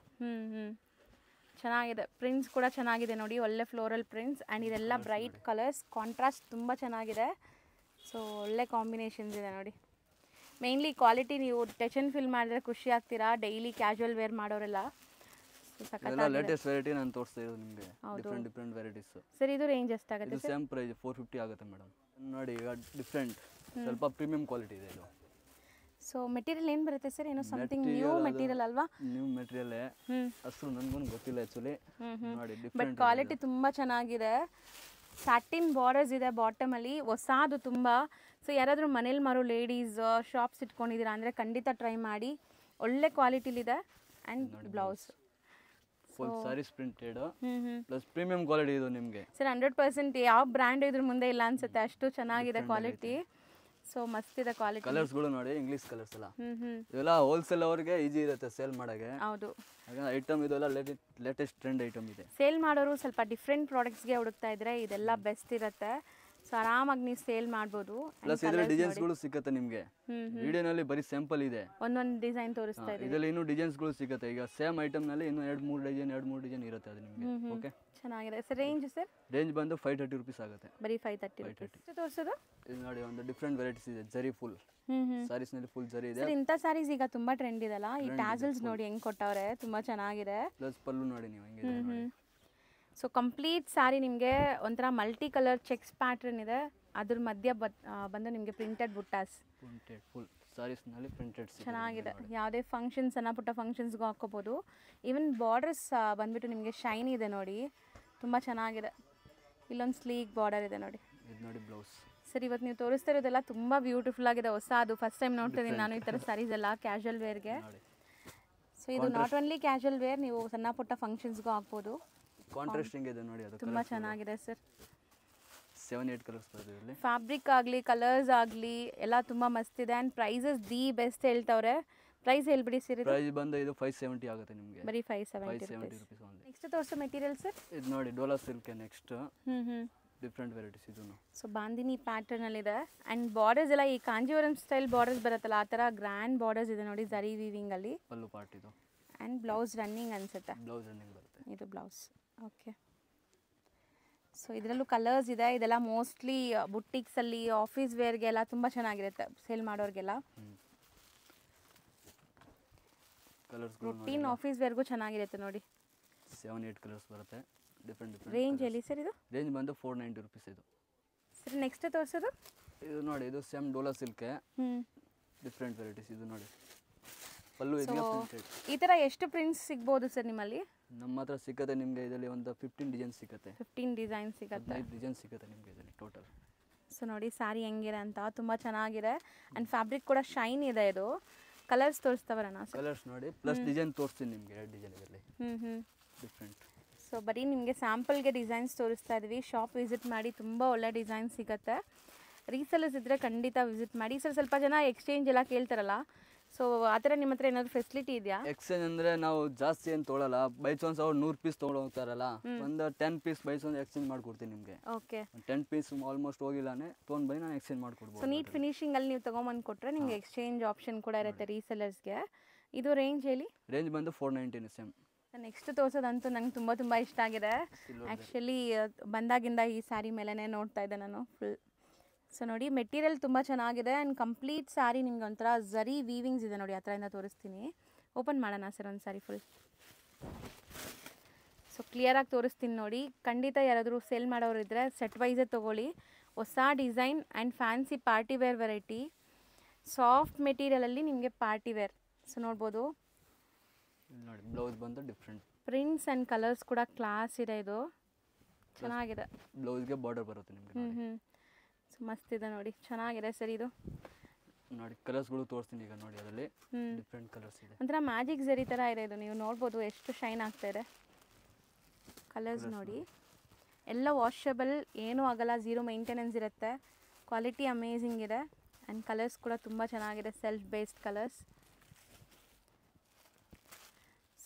ಚೆನ್ನಾಗಿದೆ. ಪ್ರಿಂಟ್ಸ್ ಕೂಡ ಚೆನ್ನಾಗಿದೆ ನೋಡಿ, ಒಳ್ಳೆ ಫ್ಲೋರಲ್ ಪ್ರಿಂಟ್ಸ್ ಆ್ಯಂಡ್ ಇದೆಲ್ಲ ಬ್ರೈಟ್ ಕಲರ್ಸ್, ಕಾಂಟ್ರಾಸ್ಟ್ ತುಂಬ ಚೆನ್ನಾಗಿದೆ. ಸೊ ಒಳ್ಳೆ ಕಾಂಬಿನೇಷನ್ಸ್ ಇದೆ ನೋಡಿ. ಮೇಯ್ನ್ಲಿ ಕ್ವಾಲಿಟಿ ನೀವು ಟಚ್ ಆ್ಯಂಡ್ ಫೀಲ್ ಮಾಡಿದ್ರೆ ಖುಷಿ ಆಗ್ತೀರಾ, ಡೈಲಿ ಕ್ಯಾಶುವಲ್ ವೇರ್ ಮಾಡೋರೆಲ್ಲ. ಎಲ್ಲ ಲೇಟೆಸ್ಟ್ ವೆರೈಟಿ ನಾನು ತೋರಿಸ್ತಾ ಇರೋದು ನಿಮಗೆ, ಡಿಫ್ರೆಂಟ್ ವೆರೈಟೀಸ್. ಸರ್ ಇದು ರೇಂಜ್ ಎಷ್ಟಾಗುತ್ತೆ? ಇದು ಸೇಮ್ ಪ್ರೈಸ್ 450 ಆಗುತ್ತೆ ಮೇಡಮ್. ನೋಡಿ ಈಗ ಡಿಫ್ರೆಂಟ್ ಸ್ವಲ್ಪ ಪ್ರೀಮಿಯಂ ಕ್ವಾಲಿಟಿ ಇದೆ ಇದು. ಸೊ ಮೆಟೀರಿಯಲ್ ಏನು ಬರುತ್ತೆ ಸರ್? ಏನೋ ಸಮಥಿಂಗ್ ನ್ಯೂ ಮೆಟೀರಿಯಲ್ ಅಲ್ವಾ? ನ್ಯೂ ಮೆಟೀರಿಯಲ್ ಅಷ್ಟು ನನಗೂ ಗೊತ್ತಿಲ್ಲ ಆ್ಯಕ್ಚುಲಿ. ನೋಡಿ ಬಟ್ ಡಿಫ್ರೆಂಟ್ ಕ್ವಾಲಿಟಿ ತುಂಬ ಚೆನ್ನಾಗಿದೆ. ಸ್ಯಾಟಿನ್ ಬಾರ್ಡರ್ಸ್ ಇದೆ ಬಾಟಮಲ್ಲಿ, ಹೊಸಾದು ತುಂಬ. ಸೊ ಯಾರಾದರೂ ಮನೇಲಿ ಮಾರೋ ಲೇಡೀಸ್ ಶಾಪ್ಸ್ ಇಟ್ಕೊಂಡಿದ್ದೀರಾ ಅಂದರೆ ಖಂಡಿತ ಟ್ರೈ ಮಾಡಿ, ಒಳ್ಳೆ ಕ್ವಾಲಿಟಿಲಿದೆ. And blouse full saris printed plus premium quality ಇದು ನಿಮಗೆ. ಸರ್ 100% ಯಾವ ಬ್ರ್ಯಾಂಡ್ ಇದ್ರ ಮುಂದೆ ಇಲ್ಲ ಅನ್ಸುತ್ತೆ, ಅಷ್ಟು ಚೆನ್ನಾಗಿದೆ ಕ್ವಾಲಿಟಿ. ಸೊ ಮಸ್ತ್ ಇದೆ ಕ್ವಾಲಿಟಿ. ಕಲರ್ಸ್ಗಳು ನೋಡಿ ಇಂಗ್ಲೀಷ್ ಕಲರ್ಸ್ ಎಲ್ಲ. ಇವೆಲ್ಲ ಹೋಲ್ಸೇಲ್ ಅವ್ರಿಗೆ ಈಜಿ ಇರುತ್ತೆ ಸೇಲ್ ಮಾಡೋಕ್ಕೆ. ಹೌದು, ಐಟಮ್ ಇದೆಲ್ಲ ಲೇಟೆಸ್ಟ್ ಟ್ರೆಂಡ್ ಐಟಮ್ ಇದೆ. ಸೇಲ್ ಮಾಡೋರು ಸ್ವಲ್ಪ ಡಿಫ್ರೆಂಟ್ ಪ್ರಾಡಕ್ಟ್ಸ್ಗೆ ಹುಡುಕ್ತಾ ಇದ್ರೆ ಇದೆಲ್ಲ ಬೆಸ್ಟ್ ಇರುತ್ತೆ. ಸೊ ಆರಾಮಾಗಿ ನೀವು ಸೇಲ್ ಮಾಡ್ಬೋದು. ಪ್ಲಸ್ ಇದರಲ್ಲಿ ಡಿಸೈನ್ಸ್ಗಳು ಸಿಗುತ್ತೆ ನಿಮಗೆ. ವಿಡಿಯೋನಲ್ಲಿ ಬರೀ ಸ್ಯಾಂಪಲ್ ಇದೆ, ಒಂದೊಂದು ಡಿಸೈನ್ ತೋರಿಸ್ತಾ ಇದೆ. ಇದರಲ್ಲಿ ಇನ್ನೂ ಡಿಸೈನ್ಸ್ಗಳು ಸಿಗುತ್ತೆ. ಈಗ ಸೇಮ್ ಐಟಮ್ನಲ್ಲಿ ಇನ್ನೂ 2-3 ಡಿಸೈನ್ ಇರುತ್ತೆ ಅದು ನಿಮಗೆ. ಓಕೆ, ಚೆನ್ನಾಗಿದೆ. Sir range sir? ರೇಂಜ್ ಬಂದು 530 rupees ಆಗುತ್ತೆ. ಬರೀ 530 ತೋರಿಸೋದು. ಇದು ನೋಡಿ ಒಂದು ಡಿಫ್ರೆಂಟ್ ವೆರೈಟೀಸ್ ಇದೆ. ಜರಿ ಫುಲ್ ಸಾರೀಸ್ ನಲ್ಲಿ ಫುಲ್ ಜರಿ ಇದೆ. ಸರ್ ಇಂಥ ಸಾರೀಸ್ ಈಗ ತುಂಬಾ ಟ್ರೆಂಡ್ ಇದೆಲ್ಲ, ಈ ಟ್ಯಾಸಲ್ಸ್ ನೋಡಿ ಹೆಂಗ್ ಕೊಟ್ಟವ್ರೆ, ತುಂಬಾ ಚೆನ್ನಾಗಿದೆ. ಪ್ಲಸ್ ಪಲ್ಲು ನೋಡಿ ನೀವು ಹೆಂಗಿದೆ. ಸೊ ಕಂಪ್ಲೀಟ್ ಸ್ಯಾರಿ ನಿಮಗೆ ಒಂಥರ ಮಲ್ಟಿ ಕಲರ್ ಚೆಕ್ಸ್ ಪ್ಯಾಟ್ರನ್ ಇದೆ, ಅದ್ರ ಮಧ್ಯ ಬಂದು ನಿಮಗೆ ಪ್ರಿಂಟೆಡ್ ಬುಟ್ಟಾಸ್. ಪ್ರಿಂಟೆಡ್ ಫುಲ್ ಸಾರೀಸ್ ನಲ್ಲಿ ಪ್ರಿಂಟೆಡ್ ಚೆನ್ನಾಗಿದೆ. ಯಾವುದೇ ಫಂಕ್ಷನ್ಸ್, ಸಣ್ಣ ಪುಟ್ಟ ಫಂಕ್ಷನ್ಸ್ಗೂ ಹಾಕೋಬೋದು. ಈವನ್ ಬಾರ್ಡರ್ಸ್ ಬಂದ್ಬಿಟ್ಟು ನಿಮಗೆ ಶೈನ್ ಇದೆ ನೋಡಿ, ತುಂಬ ಚೆನ್ನಾಗಿದೆ. ಇಲ್ಲೊಂದು ಸ್ಲೀಕ್ ಬಾರ್ಡರ್ ಇದೆ ನೋಡಿ. ಇದು ನೋಡಿ ಬ್ಲೌಸ್. ಸರ್ ಇವತ್ತು ನೀವು ತೋರಿಸ್ತಾ ಇರೋದೆಲ್ಲ ತುಂಬ ಬ್ಯೂಟಿಫುಲ್ ಆಗಿದೆ, ಹೊಸ. ಅದು ಫಸ್ಟ್ ಟೈಮ್ ನೋಡ್ತಾ ಇದ್ದೀನಿ ನಾನು ಈ ಥರ ಸ್ಯಾರೀಸ್ ಎಲ್ಲ ಕ್ಯಾಶುವಲ್ ವೇರ್ಗೆ. ಸೊ ಇದು ನಾಟ್ ಓನ್ಲಿ ಕ್ಯಾಶುವಲ್ ವೇರ್, ನೀವು ಸಣ್ಣ ಪುಟ್ಟ ಫಂಕ್ಷನ್ಸ್ಗೂ ಹಾಕ್ಬೋದು. ಕಾಂಟ್ರಾಸ್ಟಿಂಗ್ ಇದೆ ನೋಡಿ, ಅದು ತುಂಬ ಚೆನ್ನಾಗಿದೆ ಸರ್. 7-8 ಕಲರ್ಸ್ ಬರ್ತದೆ. ಫ್ಯಾಬ್ರಿಕ್ ಆಗಲಿ ಕಲರ್ಸ್ ಆಗಲಿ ಎಲ್ಲ ತುಂಬ ಮಸ್ತ್ ಇದೆ. ಆ್ಯಂಡ್ ಪ್ರೈಸಸ್ ದಿ ಬೆಸ್ಟ್ ಹೇಳ್ತವ್ರೆ. ಪ್ರೈಸ್ ಹೇಳ್ಬಿಡಿ ಸರ್. ಪ್ರೈಸ್ ಬಂದು ಇದು 570 ಆಗುತ್ತೆ ನಿಮಗೆ. ಬರೀ 570 rupees ಓನ್ಲಿ. ನೆಕ್ಸ್ಟ್ ತೋರಿಸೋ ಮೆಟೀರಿಯಲ್ ಸರ್? ಇದು ನೋಡಿ Dola silk next. Different varieties ಇದು. ಸೊ ಬಾಂದಿನಿ ಪ್ಯಾಟರ್ನಲ್ಲಿದೆ. ಆ್ಯಂಡ್ ಬಾರ್ಡರ್ಸ್ ಎಲ್ಲ ಈ ಕಾಂಜೀವರಂ ಸ್ಟೈಲ್ ಬಾರ್ಡರ್ಸ್ ಬರುತ್ತಲ್ಲ, ಆ ಥರ ಗ್ರ್ಯಾಂಡ್ ಬಾರ್ಡರ್ಸ್ ಇದೆ ನೋಡಿ, ಜರಿ ವೀವಿಂಗಲ್ಲಿ. ಪಲ್ಲು ಪಾರ್ಟ್ ಇದು. ಆ್ಯಂಡ್ ಬ್ಲೌಸ್ ರನ್ನಿಂಗ್ ಅನಿಸುತ್ತೆ. ಬ್ಲೌಸ್ ರನ್ನಿಂಗ್ ಬರುತ್ತೆ. ಇದು ಬ್ಲೌಸ್. ಓಕೆ, ಸೊ ಇದರಲ್ಲೂ ಕಲರ್ಸ್ ಇದೆ. ಇದೆಲ್ಲ ಮೋಸ್ಟ್ಲಿ ಬುಟ್ಟಿಕ್ಸಲ್ಲಿ ಆಫೀಸ್ ವೇರ್ಗೆಲ್ಲ ತುಂಬ ಚೆನ್ನಾಗಿರುತ್ತೆ ಸೇಲ್ ಮಾಡೋರಿಗೆಲ್ಲ. ರೂಟೀನ್ ಆಫೀಸ್ ವೇರ್ಗೂ ಚೆನ್ನಾಗಿರುತ್ತೆ ನೋಡಿ. 7-8 ಕಲರ್ಸ್ ಬರುತ್ತೆ. ಡಿಫ್ರೆಂಟ್ ರೇಂಜ್ ಎಲ್ಲಿ ಸರ್ ಇದು? ರೇಂಜ್ ಬಂದು 490 rupees ಇದು. ಸರ್ ನೆಕ್ಸ್ಟ್ ತೋರಿಸೋದು? ಇದು ನೋಡಿ, ಇದು same Dhola silk. Different varieties ಇದು ನೋಡಿ. ಪಲ್ಲು ಇದೆಯಾ ಪ್ರಿಂಟೆಡ್. ಈ ಥರ ಎಷ್ಟು ಪ್ರಿಂಟ್ಸ್ ಸಿಗ್ಬೋದು ಸರ್ ನಿಮ್ಮಲ್ಲಿ? ನಮ್ಮ ಹತ್ರ ಸಿಗುತ್ತೆ ನಿಮಗೆ ಇದರಲ್ಲಿ ಒಂದು 15 ಡಿಸೈನ್ ಸಿಗುತ್ತೆ. 15 ಡಿಸೈನ್ ಸಿಗುತ್ತೆ. 15 ಡಿಸೈನ್ ಸಿಗುತ್ತೆ ನಿಮಗೆ ಇದರಲ್ಲಿ ಟೋಟಲ್. ಸೊ ನೋಡಿ ಸ್ಯಾರಿ ಹೆಂಗಿದೆ ಅಂತ, ತುಂಬ ಚೆನ್ನಾಗಿದೆ. ಆ್ಯಂಡ್ ಫ್ಯಾಬ್ರಿಕ್ ಕೂಡ ಶೈನ್ ಇದೆ. ಇದು ಕಲರ್ಸ್ ತೋರಿಸ್ತಾವರಣ ಸರ್? ಕಲರ್ಸ್ ನೋಡಿ ಪ್ಲಸ್ ಡಿಸೈನ್ ತೋರಿಸ್ತೀನಿ ನಿಮಗೆ. 2 ಡಿಸೈನ್ ಇದರಲ್ಲಿ ಡಿಫ್ರೆಂಟ್. ಸೊ ಬರೀ ನಿಮಗೆ ಸ್ಯಾಂಪಲ್ಗೆ ಡಿಸೈನ್ಸ್ ತೋರಿಸ್ತಾ ಇದ್ವಿ. ಶಾಪ್ ವಿಸಿಟ್ ಮಾಡಿ, ತುಂಬ ಒಳ್ಳೆ ಡಿಸೈನ್ ಸಿಗುತ್ತೆ. ರೀಸೆಲ್ಲರ್ಸ್ ಇದ್ದರೆ ಖಂಡಿತ ವಿಸಿಟ್ ಮಾಡಿ. ಸರ್ ಸ್ವಲ್ಪ ಜನ ಎಕ್ಸ್ಚೇಂಜ್ ಎಲ್ಲ ಕೇಳ್ತಾರಲ್ಲ, ಸೊ ಆ ಥರ ನಿಮ್ಮ ಹತ್ರ ಏನಾದರೂ ಫೆಸಿಲಿಟಿ ಇದೆಯಾ? ಎಕ್ಸ್ಚೇಂಜ್ ಅಂದರೆ ನಾವು ಜಾಸ್ತಿ ಏನು ತೊಗೊಳಲ್ಲ. ಬೈ ಚಾನ್ಸ್ ಅವ್ರು 100 ಪೀಸ್ ತೊಗೊಂಡು ಹೋಗ್ತಾರಲ್ಲ, ಒಂದು 10 ಪೀಸ್ ಬೈ ಚಾನ್ಸ್ ಎಕ್ಸ್ಚೇಂಜ್ ಮಾಡ್ಕೊಡ್ತೀನಿ ನಿಮಗೆ. ಓಕೆ, 10 ಪೀಸ್ ಆಲ್ಮೋಸ್ಟ್ ಹೋಗಿಲ್ಲಾನೆ ತೊಗೊಂಡು ಬೈ ನಾನು ಎಕ್ಸ್ಚೇಂಜ್ ಮಾಡ್ಕೊಡ್ಬೋದು. ಸೊ ನೀಟ್ ಫಿನಿಶಿಂಗಲ್ಲಿ ನೀವು ತೊಗೊಂಬಂದು ಕೊಟ್ಟರೆ ನಿಮಗೆ ಎಕ್ಸ್ಚೇಂಜ್ ಆಪ್ಷನ್ ಕೂಡ ಇರುತ್ತೆ ರೀಸೆಲ್ಲರ್ಸ್ಗೆ. ಇದು ರೇಂಜ್ ಹೇಳಿ? ರೇಂಜ್ ಬಂದು 490 ಸೇಮ್. ನೆಕ್ಸ್ಟ್ ತೋರಿಸೋದಂತೂ ನಂಗೆ ತುಂಬ ಇಷ್ಟ ಆಗಿದೆ. ಆ್ಯಕ್ಚುಲಿ ಬಂದಾಗಿಂದ ಈ ಸ್ಯಾರಿ ಮೇಲೇ ನೋಡ್ತಾ ಇದ್ದೆ ನಾನು ಫುಲ್. ಸೊ ನೋಡಿ ಮೆಟೀರಿಯಲ್ ತುಂಬ ಚೆನ್ನಾಗಿದೆ. ಆ್ಯಂಡ್ ಕಂಪ್ಲೀಟ್ ಸ್ಯಾರಿ ನಿಮ್ಗೆ ಒಂಥರ ಜರಿ ವೀವಿಂಗ್ಸ್ ಇದೆ ನೋಡಿ, ಹತ್ರದಿಂದ ತೋರಿಸ್ತೀನಿ. ಓಪನ್ ಮಾಡೋಣ ಸರ್ ಒಂದು ಸಾರಿ ಫುಲ್. ಸೊ ಕ್ಲಿಯರಾಗಿ ತೋರಿಸ್ತೀನಿ ನೋಡಿ. ಖಂಡಿತ ಯಾರಾದರೂ ಸೇಲ್ ಮಾಡೋರು ಇದ್ದರೆ ಸೆಟ್ ವೈಸೇ ತೊಗೊಳ್ಳಿ. ಹೊಸ design and fancy party wear variety. Soft ಮೆಟೀರಿಯಲಲ್ಲಿ ನಿಮಗೆ ಪಾರ್ಟಿ ವೇರ್. ಸೊ ನೋಡ್ಬೋದು ಇಲ್ಲಿ ನೋಡಿ ಬ್ಲೌಸ್ ಬಂದು ಡಿಫ್ರೆಂಟ್. ಪ್ರಿಂಟ್ಸ್ ಆ್ಯಂಡ್ ಕಲರ್ಸ್ ಕೂಡ ಕ್ಲಾಸ್ ಇದೆ, ಇದು ಚೆನ್ನಾಗಿದೆ. ಬ್ಲೌಸ್ಗೆ ಬಾರ್ಡರ್ ಬರುತ್ತೆ ನಿಮಗೆ. ಸೊ ಮಸ್ತ್ ಇದೆ ನೋಡಿ, ಚೆನ್ನಾಗಿದೆ ಸರ್. ಇದು ನೋಡಿ ಕಲರ್ಸ್ಗಳು ತೋರಿಸ್ತೀನಿ ಈಗ ನೋಡಿ, ಅದರಲ್ಲಿ ಡಿಫ್ರೆಂಟ್ ಕಲರ್ಸ್ ಇದೆ. ಒಂಥರ ಮ್ಯಾಜಿಕ್ ಝರಿ ಥರ ಇದೆ ಇದು, ನೀವು ನೋಡ್ಬೋದು ಎಷ್ಟು ಶೈನ್ ಆಗ್ತಾ ಇದೆ. ಕಲರ್ಸ್ ನೋಡಿ, ಎಲ್ಲ ವಾಷಬಲ್, ಏನೂ ಆಗಲ್ಲ, ಝೀರೋ ಮೇಂಟೆನೆನ್ಸ್ ಇರುತ್ತೆ. ಕ್ವಾಲಿಟಿ ಅಮೇಝಿಂಗ್ ಇದೆ ಆ್ಯಂಡ್ ಕಲರ್ಸ್ ಕೂಡ ತುಂಬ ಚೆನ್ನಾಗಿದೆ, ಸೆಲ್ಫ್ ಬೇಸ್ಡ್ ಕಲರ್ಸ್.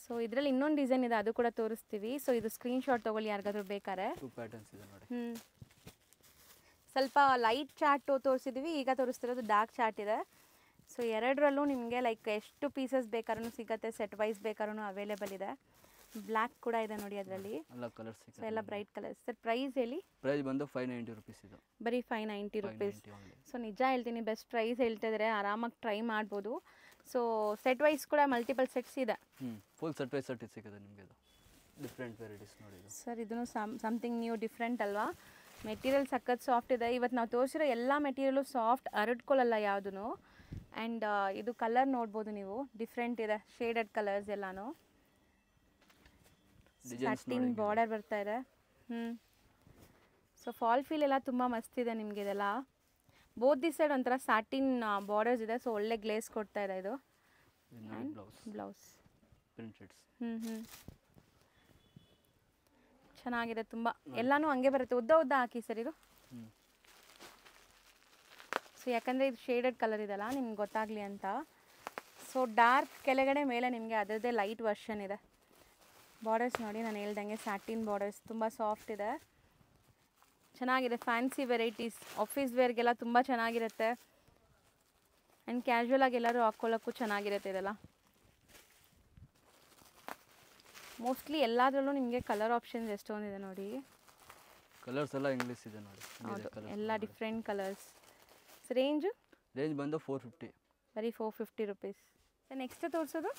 ಸೊ ಇದರಲ್ಲಿ ಇನ್ನೊಂದು ಡಿಸೈನ್ ಇದೆ, ಅದು ಕೂಡ ತೋರಿಸ್ತೀವಿ. ಸೊ ಇದು ಸ್ಕ್ರೀನ್ಶಾಟ್ ತೊಗೊಳ್ಳಿ ಯಾರಿಗಾದ್ರೂ ಬೇಕಾದ್ರೆ. 2 ಪ್ಯಾಟರ್ನ್ಸ್ ಇದೆ ನೋಡಿ. ಸ್ವಲ್ಪ ಲೈಟ್ ಚಾರ್ಟು ತೋರಿಸಿದ್ವಿ, ಈಗ ತೋರಿಸ್ತಿರೋದು ಡಾರ್ಕ್ ಚಾರ್ಟ್ ಇದೆ. ಸೊ ಎರಡರಲ್ಲೂ ನಿಮಗೆ ಲೈಕ್ ಎಷ್ಟು ಪೀಸಸ್ ಬೇಕಾದ್ರೂ ಸಿಗುತ್ತೆ, ಸೆಟ್ ವೈಸ್ ಬೇಕಾದ್ರೂ ಅವೈಲೇಬಲ್ ಇದೆ. ಬ್ಲ್ಯಾಕ್ ಕೂಡ ಇದೆ ನೋಡಿ ಅದರಲ್ಲಿ, ಎಲ್ಲ ಕಲರ್ಸ್ ಸೊ ಎಲ್ಲ ಬ್ರೈಟ್ ಕಲರ್ಸ್. ಸರ್ ಪ್ರೈಸ್ ಹೇಳಿ. ಪ್ರೈಸ್ ಬಂದು 590 ರುಪೀಸ್ ಇದು, ಬರೀ 590 ರುಪೀಸ್. ಸೊ ನಿಜ ಹೇಳ್ತೀನಿ, ಬೆಸ್ಟ್ ಪ್ರೈಸ್ ಹೇಳ್ತಿದ್ರೆ ಆರಾಮಾಗಿ ಟ್ರೈ ಮಾಡ್ಬೋದು. ಸೊ ಸೆಟ್ ವೈಸ್ ಕೂಡ ಮಲ್ಟಿಪಲ್ ಸೆಟ್ಸ್ ಇದೆ. ಫುಲ್ ಸೆಟ್ ವೈಸ್ ಸೆಟ್ ಸಿಗುತ್ತೆ ನಿಮಗೆ. ಇದು ಡಿಫ್ರೆಂಟ್ ವೆರೈಟೀಸ್ ನೋಡಿ ಇದು. ಸರ್ ಇದನ್ನು ಸಮಥಿಂಗ್ ನ್ಯೂ, ಡಿಫ್ರೆಂಟ್ ಅಲ್ವಾ? ಮೆಟೀರಿಯಲ್ ಸಖತ್ ಸಾಫ್ಟ್ ಇದೆ. ಇವತ್ತು ನಾವು ತೋರಿಸಿರೋ ಎಲ್ಲ ಮೆಟೀರಿಯಲು ಸಾಫ್ಟ್, ಹರಡ್ಕೊಳ್ಳಲ್ಲ ಯಾವುದೂ. ಆ್ಯಂಡ್ ಇದು ಕಲರ್ ನೋಡ್ಬೋದು ನೀವು, ಡಿಫ್ರೆಂಟ್ ಇದೆ, ಶೇಡೆಡ್ ಕಲರ್ಸ್ ಎಲ್ಲಾನು. ಸ್ಟಾರ್ಟಿಂಗ್ ಬಾರ್ಡರ್ ಬರ್ತಾ ಇದೆ. ಸೊ ಫಾಲ್ ಫೀಲ್ ಎಲ್ಲ ತುಂಬ ಮಸ್ತ್ ಇದೆ ನಿಮಗೆ ಇದೆಲ್ಲ. ಬೋತ್ ದಿ ಸೈಡ್ ಒಂಥರ ಸ್ಯಾಟಿನ್ ಬಾರ್ಡರ್ಸ್ ಇದೆ, ಸೊ ಒಳ್ಳೆ ಗ್ಲೇಸ್ ಕೊಡ್ತಾ ಇದೆ ಇದು. ಬ್ಲೌಸ್ ಪ್ರಿಂಟೆಡ್ಸ್. ಚೆನ್ನಾಗಿದೆ ತುಂಬ, ಎಲ್ಲಾನು ಹಂಗೆ ಬರುತ್ತೆ. ಉದ್ದ ಉದ್ದ ಹಾಕಿ ಸರ್ ಇದು. ಸೊ ಯಾಕಂದರೆ ಇದು ಶೇಡೆಡ್ ಕಲರ್ ಇದೆಲ್ಲ, ನಿಮ್ಗೆ ಗೊತ್ತಾಗಲಿ ಅಂತ. ಸೊ ಡಾರ್ಕ್ ಕೆಳಗಡೆ ಮೇಲೆ ನಿಮಗೆ ಅದರದ್ದೇ ಲೈಟ್ ವರ್ಷನ್ ಇದೆ. ಬಾರ್ಡರ್ಸ್ ನೋಡಿ, ನಾನು ಹೇಳ್ದಂಗೆ ಸ್ಯಾಟಿನ್ ಬಾರ್ಡರ್ಸ್, ತುಂಬ ಸಾಫ್ಟ್ ಇದೆ, ಚೆನ್ನಾಗಿದೆ. ಫ್ಯಾನ್ಸಿ ವೆರೈಟೀಸ್, ಆಫೀಸ್ ವೇರ್ಗೆಲ್ಲ ತುಂಬ ಚೆನ್ನಾಗಿರುತ್ತೆ. ಆ್ಯಂಡ್ ಕ್ಯಾಶುವಲ್ ಆಗಿ ಎಲ್ಲರೂ ಹಾಕ್ಕೊಳ್ಳೋಕ್ಕೂ ಚೆನ್ನಾಗಿರುತ್ತೆ ಇದೆಲ್ಲ. ಮೋಸ್ಟ್ಲಿ ಎಲ್ಲದರಲ್ಲೂ ನಿಮಗೆ ಕಲರ್ ಆಪ್ಷನ್ಸ್ ಎಷ್ಟೊಂದಿದೆ ನೋಡಿ. ಕಲರ್ಸ್ ಎಲ್ಲ ಇಂಗ್ಲೀಷ್ ಇದೆ ನೋಡಿ. ಹೌದು, ಎಲ್ಲ ಡಿಫ್ರೆಂಟ್ ಕಲರ್ಸ್. ರೇಂಜ್ ಬಂದು 450, ಬರೀ 450 ರುಪೀಸ್. ನೆಕ್ಸ್ಟ್ ತೋರಿಸೋದು,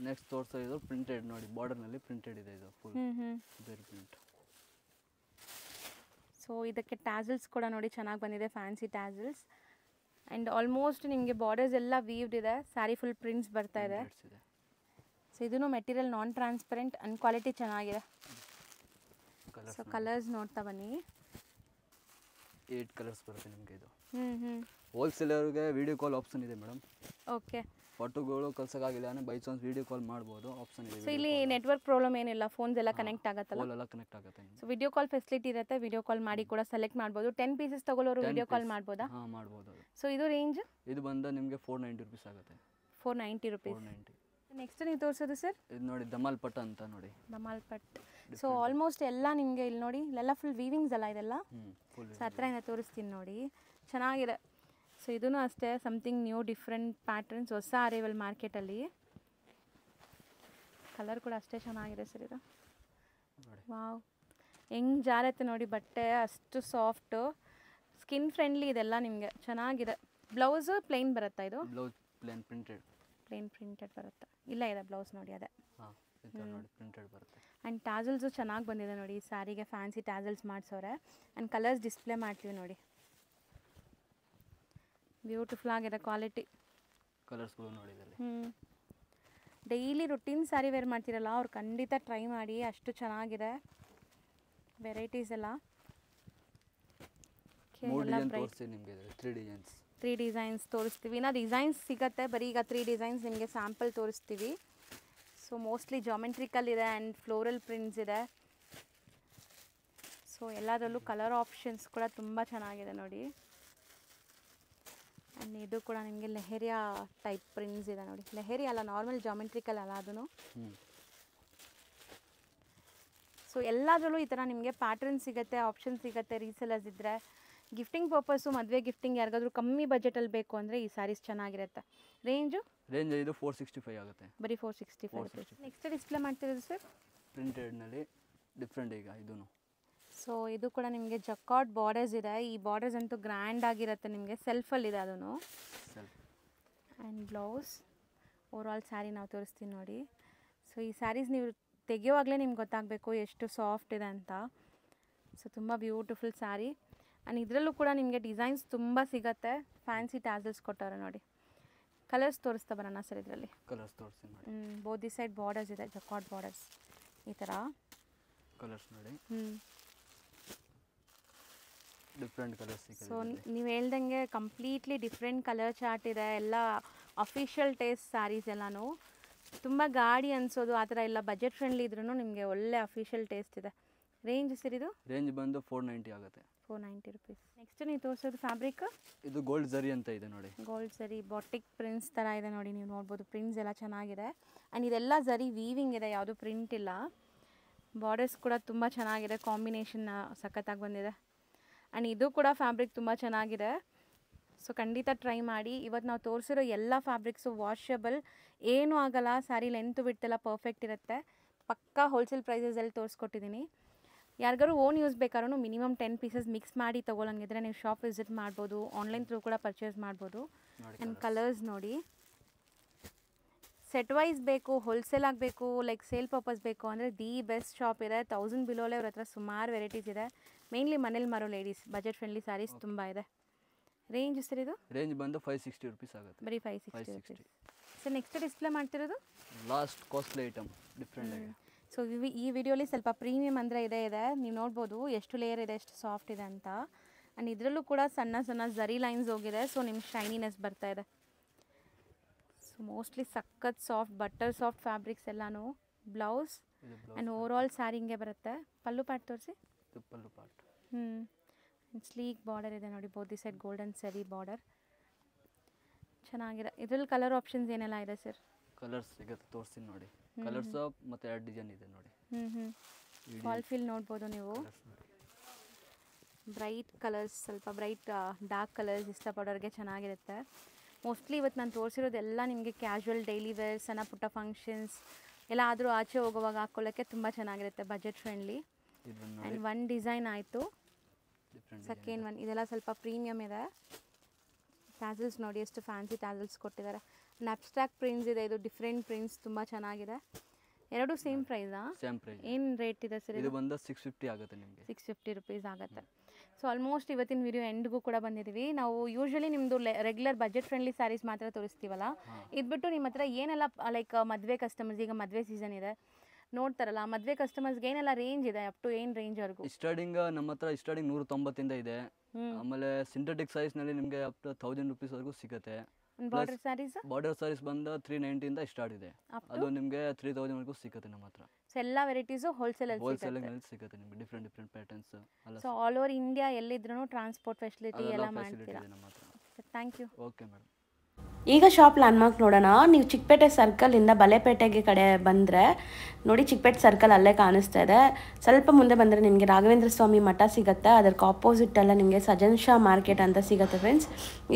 ನೆಕ್ಸ್ಟ್ ತೋರಿಸೋದು ಪ್ರಿಂಟೆಡ್ ನೋಡಿ, ಬಾರ್ಡರ್ನಲ್ಲಿ ಪ್ರಿಂಟೆಡ್ ಇದೆ ಇದು ಫುಲ್ ಬೇರೆ ಪ್ರಿಂಟ್. ಸೊ ಇದಕ್ಕೆ ಟ್ಯಾಸಲ್ಸ್ ಕೂಡ ನೋಡಿ ಚೆನ್ನಾಗಿ ಬಂದಿದೆ, ಫ್ಯಾನ್ಸಿ ಟ್ಯಾಸಲ್ಸ್. ಆ್ಯಂಡ್ ಆಲ್ಮೋಸ್ಟ್ ನಿಮಗೆ ಬಾರ್ಡರ್ಸ್ ಎಲ್ಲ ವೀವ್ಡ್ ಇದೆ, ಸ್ಯಾರಿ ಫುಲ್ ಪ್ರಿಂಟ್ಸ್ ಬರ್ತಾ ಇದೆ. ಸೊ ಇದೂ material non transparent and quality ಚೆನ್ನಾಗಿದೆ. ಸೊ ಕಲರ್ಸ್ ನೋಡ್ತಾ ಬನ್ನಿ. 8 ಕಲರ್ಸ್ ಬರುತ್ತೆ ನಿಮಗೆ ಇದು. ಹೋಲ್ಸೇಲರ್ಗೆ ವಿಡಿಯೋ ಕಾಲ್ ಆಪ್ಷನ್ ಇದೆ ಮೇಡಮ್. ಓಕೆ, ಫೋಟೋಗಳು ಕಳ್ಸೋಕ್ಕಾಗಿಲ್ಲ ಅಂದರೆ ಬೈ ಚಾನ್ಸ್ ವಿಡಿಯೋ ಕಾಲ್ ಮಾಡ್ಬೋದು, ಆಪ್ಷನ್ ಇದೆ. ಸೊ ಇಲ್ಲಿ ನೆಟ್ವರ್ಕ್ ಪ್ರಾಬ್ಲಮ್ ಏನಿಲ್ಲ, ಫೋನ್ಸ್ ಎಲ್ಲ ಕನೆಕ್ಟ್ ಆಗುತ್ತಲ್ಲ, ಎಲ್ಲ ಕನೆಕ್ಟ್ ಆಗುತ್ತೆ. ಸೊ ವಿಡಿಯೋ ಕಾಲ್ ಫೆಸಿಲಿಟಿ ಇರುತ್ತೆ, ವಿಡಿಯೋ ಕಾಲ್ ಮಾಡಿ ಕೂಡ ಸೆಲೆಕ್ಟ್ ಮಾಡ್ಬೋದು. 10 ಪೀಸಸ್ ತಗೊಳ್ಳೋರು ವಿಡಿಯೋ ಕಾಲ್ ಮಾಡ್ಬೋದಾ? ಹಾಂ ಮಾಡ್ಬೋದು. ಸೊ ಇದು ರೇಂಜ್ ಇದು ಬಂದು ನಿಮಗೆ 490 ರುಪೀಸ್ ಆಗುತ್ತೆ. 490 ರುಪೀಸ್. 490. ನೆಕ್ಸ್ಟ್ ನೀವು ತೋರಿಸೋದು ಸರ್, ಇದು ನೋಡಿ ಧಮಾಲ್ ಪಟ್ ಅಂತ ನೋಡಿ. ಧಮಾಲ್ ಪಟ್. ಸೊ ಆಲ್ಮೋಸ್ಟ್ ಎಲ್ಲ ನಿಮಗೆ ಇಲ್ಲಿ ನೋಡಿ, ಇಲ್ಲೆಲ್ಲ ಫುಲ್ ವೀವಿಂಗ್ಸ್ ಅಲ್ಲ ಇದೆಲ್ಲ. ಸೊ ಹತ್ರದಿಂದ ತೋರಿಸ್ತೀನಿ ನೋಡಿ, ಚೆನ್ನಾಗಿದೆ. ಸೊ ಇದೂ ಅಷ್ಟೇ, ಸಮಥಿಂಗ್ ನ್ಯೂ, ಡಿಫ್ರೆಂಟ್ ಪ್ಯಾಟರ್ನ್ಸ್, ಹೊಸ ಅರೈವಲ್ ಮಾರ್ಕೆಟಲ್ಲಿ. ಕಲರ್ ಕೂಡ ಅಷ್ಟೇ ಚೆನ್ನಾಗಿದೆ ಸರ್ ಇದು. ವಾವ್, ಹೆಂಗೆ ಜಾರತ್ತೆ ನೋಡಿ ಬಟ್ಟೆ, ಅಷ್ಟು ಸಾಫ್ಟು, ಸ್ಕಿನ್ ಫ್ರೆಂಡ್ಲಿ ಇದೆಲ್ಲ ನಿಮಗೆ, ಚೆನ್ನಾಗಿದೆ. ಬ್ಲೌಸು ಪ್ಲೇನ್ ಬರುತ್ತಾ ಇದು? ಬ್ಲೌಸ್ ಪ್ಲೇನ್ ಪ್ರಿಂಟೆಡ್ ಬರುತ್ತೆ. ಇಲ್ಲ ಇದೆ ಬ್ಲೌಸ್ ನೋಡಿ, ಅದೇ ನೋಡಿ ಪ್ರಿಂಟೆಡ್ ಬರುತ್ತೆ. ಆ್ಯಂಡ್ ಟ್ಯಾಸಲ್ಸು ಚೆನ್ನಾಗಿ ಬಂದಿದೆ ನೋಡಿ, ಸ್ಯಾರಿಗೆ ಫ್ಯಾನ್ಸಿ ಟ್ಯಾಸಲ್ಸ್ ಮಾಡಿಸೋರೆ. ಆ್ಯಂಡ್ ಕಲರ್ಸ್ ಡಿಸ್ಪ್ಲೇ ಮಾಡ್ತೀವಿ ನೋಡಿ, ಬ್ಯೂಟಿಫುಲ್ ಆಗಿದೆ ಕ್ವಾಲಿಟಿ. ಕಲರ್ಸ್ಗಳು ನೋಡಿದಲ್ಲಿ. ಡೈಲಿ ರುಟೀನ್ ಸ್ಯಾರಿ ವೇರ್ ಮಾಡ್ತಿರಲ್ಲ, ಅವ್ರು ಖಂಡಿತ ಟ್ರೈ ಮಾಡಿ, ಅಷ್ಟು ಚೆನ್ನಾಗಿದೆ ವೆರೈಟೀಸ್ ಎಲ್ಲ. 3 ಡಿಸೈನ್ಸ್ ತೋರಿಸ್ತೀವಿ. ಇನ್ನು ಡಿಸೈನ್ಸ್ ಸಿಗುತ್ತೆ, ಬರೀ ಈಗ 3 ಡಿಸೈನ್ಸ್ ನಿಮಗೆ ಸ್ಯಾಂಪಲ್ ತೋರಿಸ್ತೀವಿ. ಸೊ ಮೋಸ್ಟ್ಲಿ ಜಾಮೆಟ್ರಿಕಲ್ ಇದೆ ಆ್ಯಂಡ್ ಫ್ಲೋರಲ್ ಪ್ರಿಂಟ್ಸ್ ಇದೆ. ಸೊ ಎಲ್ಲದರಲ್ಲೂ ಕಲರ್ ಆಪ್ಷನ್ಸ್ ಕೂಡ ತುಂಬ ಚೆನ್ನಾಗಿದೆ ನೋಡಿ. ಆ್ಯಂಡ್ ಇದು ಕೂಡ ನಿಮಗೆ ಲೆಹರಿಯಾ ಟೈಪ್ ಪ್ರಿಂಟ್ಸ್ ಇದೆ ನೋಡಿ. ಲೆಹರಿ ಅಲ್ಲ, ನಾರ್ಮಲ್ ಜಾಮೆಟ್ರಿಕಲ್ ಅಲ್ಲ ಅದೂ. ಸೊ ಎಲ್ಲದರಲ್ಲೂ ಈ ಥರ ನಿಮಗೆ ಪ್ಯಾಟರ್ನ್ ಸಿಗುತ್ತೆ, ಆಪ್ಷನ್ ಸಿಗುತ್ತೆ. ರೀಸೆಲರ್ಸ್ ಇದ್ದರೆ ಗಿಫ್ಟಿಂಗ್ ಪರ್ಪಸ್ಸು, ಮದುವೆ ಗಿಫ್ಟಿಂಗ್ ಯಾರಿಗಾದ್ರೂ ಕಮ್ಮಿ ಬಜೆಟಲ್ಲಿ ಬೇಕು ಅಂದರೆ ಈ ಸ್ಯಾರೀಸ್ ಚೆನ್ನಾಗಿರುತ್ತೆ. ರೇಂಜ್ ಇದು 465 ಆಗುತ್ತೆ, ಬರೀ 465. ನೆಕ್ಸ್ಟ್ ಡಿಸ್ಪ್ಲೇ ಮಾಡ್ತಿರೋದು ಸರ್, ಪ್ರಿಂಟೆಡ್ನಲ್ಲಿ ಡಿಫ್ರೆಂಟ್ ಈಗ ಇದೂ. ಸೊ ಇದು ಕೂಡ ನಿಮಗೆ ಜಕಾರ್ಡ್ ಬಾರ್ಡರ್ಸ್ ಇದೆ. ಈ ಬಾರ್ಡರ್ಸ್ ಅಂತೂ ಗ್ರ್ಯಾಂಡ್ ಆಗಿರುತ್ತೆ ನಿಮಗೆ, ಸೆಲ್ಫಲ್ಲಿದೆ ಅದೂ. ಆ್ಯಂಡ್ ಬ್ಲೌಸ್, ಓವರಾಲ್ ಸ್ಯಾರಿ ನಾವು ತೋರಿಸ್ತೀನಿ ನೋಡಿ. ಸೊ ಈ ಸ್ಯಾರೀಸ್ ನೀವು ತೆಗೆಯುವಾಗಲೇ ನಿಮ್ಗೆ ಗೊತ್ತಾಗಬೇಕು ಎಷ್ಟು ಸಾಫ್ಟ್ ಇದೆ ಅಂತ. ಸೊ ತುಂಬ ಬ್ಯೂಟಿಫುಲ್ ಸ್ಯಾರಿ. ಆ್ಯಂಡ್ ಇದರಲ್ಲೂ ಕೂಡ ನಿಮಗೆ ಡಿಸೈನ್ಸ್ ತುಂಬ ಸಿಗುತ್ತೆ, ಫ್ಯಾನ್ಸಿ ಟ್ಯಾಸಲ್ಸ್ ಕೊಟ್ಟವ್ರೆ ನೋಡಿ. ಕಲರ್ಸ್ ತೋರಿಸ್ತಾ ಬರೋಣ ಸರ್ ಇದರಲ್ಲಿ. ಕಲರ್ಸ್ ತೋರಿಸಿ ನೋಡಿ. ಬೋತ್ ದಿ ಸೈಡ್ ಬಾರ್ಡರ್ಸ್ ಇದೆ, ಜಕಾರ್ಡ್ ಬಾರ್ಡರ್ಸ್ ಈ ಥರ. ಕಲರ್ಸ್ ನೋಡಿ, ಡಿಫ್ರೆಂಟ್ ಕಲರ್ಸ್. ಸೊ ನೀವು ಹೇಳ್ದಂಗೆ ಕಂಪ್ಲೀಟ್ಲಿ ಡಿಫ್ರೆಂಟ್ ಕಲರ್ ಚಾರ್ಟ್ ಇದೆ, ಎಲ್ಲ ಅಫಿಷಿಯಲ್ ಟೇಸ್ಟ್ ಸ್ಯಾರೀಸ್ ಎಲ್ಲನೂ. ತುಂಬ ಗಾಡಿ ಅನಿಸೋದು ಆ ಥರ ಎಲ್ಲ ಬಜೆಟ್ ಫ್ರೆಂಡ್ಲಿ ಇದ್ರೂ ನಿಮಗೆ ಒಳ್ಳೆ ಅಫಿಷಿಯಲ್ ಟೇಸ್ಟ್ ಇದೆ. ರೇಂಜ್ ಸರ್ ಇದು? ರೇಂಜ್ ಬಂದು 490 ಆಗುತ್ತೆ. 490 rupees. ನೆಕ್ಸ್ಟ್ ನೀವು ತೋರಿಸೋದು ಫ್ಯಾಬ್ರಿಕ್ ಇದು ಗೋಲ್ಡ್ ಜರಿ ಅಂತ ಇದೆ ನೋಡಿ. ಗೋಲ್ಡ್ ಜರಿ ಬಾಟಿಕ್ ಪ್ರಿಂಟ್ಸ್ ಥರ ಇದೆ ನೋಡಿ, ನೀವು ನೋಡ್ಬೋದು. ಪ್ರಿಂಟ್ಸ್ ಎಲ್ಲ ಚೆನ್ನಾಗಿದೆ ಆ್ಯಂಡ್ ಇದೆಲ್ಲ ಜರಿ ವೀವಿಂಗ್ ಇದೆ, ಯಾವುದು ಪ್ರಿಂಟ್ ಇಲ್ಲ. ಬಾರ್ಡರ್ಸ್ ಕೂಡ ತುಂಬ ಚೆನ್ನಾಗಿದೆ, ಕಾಂಬಿನೇಷನ್ ಸಖತ್ತಾಗಿ ಬಂದಿದೆ. ಆ್ಯಂಡ್ ಇದು ಕೂಡ ಫ್ಯಾಬ್ರಿಕ್ ತುಂಬ ಚೆನ್ನಾಗಿದೆ. ಸೊ ಖಂಡಿತ ಟ್ರೈ ಮಾಡಿ. ಇವತ್ತು ನಾವು ತೋರಿಸಿರೋ ಎಲ್ಲ ಫ್ಯಾಬ್ರಿಕ್ಸು ವಾಷಬಲ್, ಏನೂ ಆಗಲ್ಲ. ಸ್ಯಾರಿ ಲೆಂತ್ ಬಿಡ್ತೆಲ್ಲ ಪರ್ಫೆಕ್ಟ್ ಇರುತ್ತೆ. ಪಕ್ಕಾ ಹೋಲ್ಸೇಲ್ ಪ್ರೈಸಸಲ್ಲಿ ತೋರಿಸ್ಕೊಟ್ಟಿದ್ದೀನಿ. ಯಾರಿಗಾರು ಓನ್ ಯೂಸ್ ಬೇಕಾದ್ರೂ ಮಿನಿಮಮ್ 10 ಪೀಸಸ್ ಮಿಕ್ಸ್ ಮಾಡಿ ತೊಗೊಳಂಗಿದ್ರೆ ನೀವು ಶಾಪ್ ವಿಸಿಟ್ ಮಾಡ್ಬೋದು, ಆನ್ಲೈನ್ ಥ್ರೂ ಕೂಡ ಪರ್ಚೇಸ್ ಮಾಡ್ಬೋದು. ಆ್ಯಂಡ್ ಕಲರ್ಸ್ ನೋಡಿ, ಸೆಟ್ ವೈಸ್ ಬೇಕು, ಹೋಲ್ಸೇಲ್ ಆಗಬೇಕು, ಲೈಕ್ ಸೇಲ್ ಪರ್ಪಸ್ ಬೇಕು ಅಂದರೆ ದಿ ಬೆಸ್ಟ್ ಶಾಪ್ ಇದೆ. 1000 ಬಿಲೋಲೆ ಅವ್ರ ಹತ್ರ ಸುಮಾರು ವೆರೈಟೀಸ್ ಇದೆ. ಮೇನ್ಲಿ ಮನೇಲಿ ಮಾರೋ ಲೇಡೀಸ್ ಬಜೆಟ್ ಫ್ರೆಂಡ್ಲಿ ಸ್ಯಾರೀಸ್ ತುಂಬ ಇದೆ. ರೇಂಜ್ ಸರ್ ಇದು? ರೇಂಜ್ ಬಂದು 560 rupees ಆಗುತ್ತೆ. ಬರೀ 560 rupees. ಸರ್ ನೆಕ್ಸ್ಟ್ ಡಿಸ್ಪ್ಲೇ ಮಾಡ್ತಿರೋದು ಲಾಸ್ಟ್ ಕಾಸ್ಟ್ಲಿ ಐಟಮ್, ಡಿಫ್ರೆಂಟ್ ಆಗಿದೆ. ಸೊ ಈ ವಿಡಿಯೋಲಿ ಸ್ವಲ್ಪ ಪ್ರೀಮಿಯಮ್ ಅಂದರೆ ಇದೆ ನೀವು ನೋಡ್ಬೋದು ಎಷ್ಟು ಲೇಯರ್ ಇದೆ, ಎಷ್ಟು ಸಾಫ್ಟ್ ಇದೆ ಅಂತ. ಆ್ಯಂಡ್ ಇದರಲ್ಲೂ ಕೂಡ ಸಣ್ಣ ಸಣ್ಣ ಜರಿ ಲೈನ್ಸ್ ಹೋಗಿದೆ, ಸೊ ನಿಮ್ಗೆ ಶೈನಿನೆಸ್ ಬರ್ತಾ ಇದೆ. ಸೊ ಮೋಸ್ಟ್ಲಿ ಸಖತ್ ಸಾಫ್ಟ್, ಬಟರ್ ಸಾಫ್ಟ್ ಫ್ಯಾಬ್ರಿಕ್ಸ್ ಎಲ್ಲನೂ. Blouse and over all sari ಹಿಂಗೆ ಬರುತ್ತೆ. ಪಲ್ಲು ಪಾರ್ಟ್ ತೋರಿಸಿ. ಪಲ್ಲು ಪಾರ್ಟ್ ಸ್ಲೀಕ್ ಬಾರ್ಡರ್ ಇದೆ ನೋಡಿ, ಬೋತ್ ದಿ ಸೈಡ್ ಗೋಲ್ಡನ್ ಸರಿ ಬಾರ್ಡರ್ ಚೆನ್ನಾಗಿದೆ. ಇದರಲ್ಲಿ ಕಲರ್ ಆಪ್ಷನ್ಸ್ ಏನೆಲ್ಲ ಇದೆ ಸರ್? ಕಲರ್ಸ್ ಸಿಗುತ್ತೆ, ತೋರಿಸ್ತೀನಿ ನೋಡಿ. ಕಲರ್ಸ್ ಮತ್ತು 2 ಡಿಸೈನ್ ಇದೆ ನೋಡಿ. ಫಾಲ್ ಫೀಲ್ ನೋಡ್ಬೋದು ನೀವು. ಬ್ರೈಟ್ ಕಲರ್ಸ್, ಸ್ವಲ್ಪ ಬ್ರೈಟ್ ಡಾರ್ಕ್ ಕಲರ್ಸ್ ಇಷ್ಟಪಡೋರಿಗೆ ಚೆನ್ನಾಗಿರುತ್ತೆ. ಮೋಸ್ಟ್ಲಿ ಇವತ್ತು ನಾನು ತೋರಿಸಿರೋದೆಲ್ಲ ನಿಮಗೆ ಕ್ಯಾಶುವಲ್ ಡೈಲಿ ವೇರ್, ಸಣ್ಣ ಪುಟ್ಟ ಫಂಕ್ಷನ್ಸ್ ಎಲ್ಲ ಆದರೂ ಆಚೆ ಹೋಗುವಾಗ ಹಾಕ್ಕೊಳ್ಳೋಕ್ಕೆ ತುಂಬ ಚೆನ್ನಾಗಿರುತ್ತೆ, ಬಜೆಟ್ ಫ್ರೆಂಡ್ಲಿ. ಆ್ಯಂಡ್ 1 ಡಿಸೈನ್ ಆಯಿತು. ಸೆಕೆಂಡ್ 1 ಇದೆಲ್ಲ ಸ್ವಲ್ಪ ಪ್ರೀಮಿಯಮ್ ಇದೆ. ಟ್ಯಾಸಲ್ಸ್ ನೋಡಿ ಎಷ್ಟು ಫ್ಯಾನ್ಸಿ ಟ್ಯಾಸಲ್ಸ್ ಕೊಟ್ಟಿದ್ದಾರೆ. ಅಬ್ಸ್ಟ್ರಾಕ್ಟ್ ಪ್ರಿಂಟ್ಸ್ ಇದೆ, ಇದು ಡಿಫ್ರೆಂಟ್ ಪ್ರಿಂಟ್ಸ್ ತುಂಬ ಚೆನ್ನಾಗಿದೆ. ಎರಡು ಸೇಮ್ ಪ್ರೈಸಾ? Same price. ಏನು ರೇಟ್ ಇದೆ ಸರ್? ಇದು ಬಂದು 650 ಆಗುತ್ತೆ ನಿಮಗೆ. 650 rupees ಆಗುತ್ತೆ. ಸೊ ಆಲ್ಮೋಸ್ಟ್ ಇವತ್ತಿನ ವಿಡಿಯೋ ಎಂಡ್ಗೂ ಕೂಡ ಬಂದಿದ್ದೀವಿ. ನಾವು ಯೂಶ್ವಲಿ ನಿಮ್ಮದು ರೆಗ್ಯುಲರ್ ಬಜೆಟ್ ಫ್ರೆಂಡ್ಲಿ ಸ್ಯಾರೀಸ್ ಮಾತ್ರ ತೋರಿಸ್ತೀವಲ್ಲ, ಇದ್ಬಿಟ್ಟು ನಿಮ್ಮ ಹತ್ರ ಏನೆಲ್ಲ ಲೈಕ್ ಮದುವೆ ಕಸ್ಟಮರ್ಸ್, ಈಗ ಮದುವೆ ಸೀಸನ್ ಇದೆ ನೋಡ್ತಾರಲ್ಲ, ಮದುವೆ ಕಸ್ಟಮರ್ಸ್ಗೆ ಏನೆಲ್ಲ ರೇಂಜ್ ಇದೆ, ಅಪ್ ಟು ಏನು ರೇಂಜ್ವರೆಗೂ? ಸ್ಟಾರ್ಟಿಂಗ್ ನಮ್ಮ ಹತ್ರ ಸ್ಟಾರ್ಟಿಂಗ್ 190 ಇದೆ. ಆಮೇಲೆ ಸಿಂಥೆಟಿಕ್ ಸೈಜ್ನಲ್ಲಿ ನಿಮಗೆ ಅಪ್ ಟು 1000 rupees ವರೆಗೂ ಸಿಗುತ್ತೆ. ಬಾರ್ಡರ್ ಸ್ಯಾರೀಸ್? ಬಾರ್ಡರ್ ಸ್ಯಾರೀಸ್ ಬಂದು 390 ಇಂದ ಸ್ಟಾರ್ಟ್ ಇದೆ, ಅದು ನಿಮಗೆ 3000 ವರೆಗೂ ಸಿಗುತ್ತೆ ನಮ್ಮ ಹತ್ರ. ಸೊ ಎಲ್ಲ ವೆರೈಟೀಸು ಹೋಲ್ಸೇಲಲ್ಲಿ ಸಿಗುತ್ತೆ ನಿಮಗೆ, different patterns. So all over India ಎಲ್ಲಿದ್ರೂ ಟ್ರಾನ್ಸ್ಪೋರ್ಟ್ ಫೆಸಿಲಿಟಿ ಎಲ್ಲ ಮಾಡ್ತೀರಾ? ನಮ್ಮ ಹತ್ರ. Thank you. Okay madam. ಈಗ ಶಾಪ್ ಲ್ಯಾಂಡ್ಮಾರ್ಕ್ ನೋಡೋಣ. ನೀವು ಚಿಕ್ಕಪೇಟೆ ಸರ್ಕಲಿಂದ ಬಲೇಪೇಟೆಗೆ ಕಡೆ ಬಂದರೆ ನೋಡಿ, ಚಿಕ್ಕಪೇಟೆ ಸರ್ಕಲ್ ಅಲ್ಲೇ ಕಾಣಿಸ್ತಾ ಇದೆ. ಸ್ವಲ್ಪ ಮುಂದೆ ಬಂದರೆ ನಿಮಗೆ ರಾಘವೇಂದ್ರ ಸ್ವಾಮಿ ಮಠ ಸಿಗುತ್ತೆ. ಅದಕ್ಕೆ ಆಪೋಸಿಟೆಲ್ಲ ನಿಮಗೆ ಸಜನ್ ಶಾ ಮಾರ್ಕೆಟ್ ಅಂತ ಸಿಗುತ್ತೆ ಫ್ರೆಂಡ್ಸ್.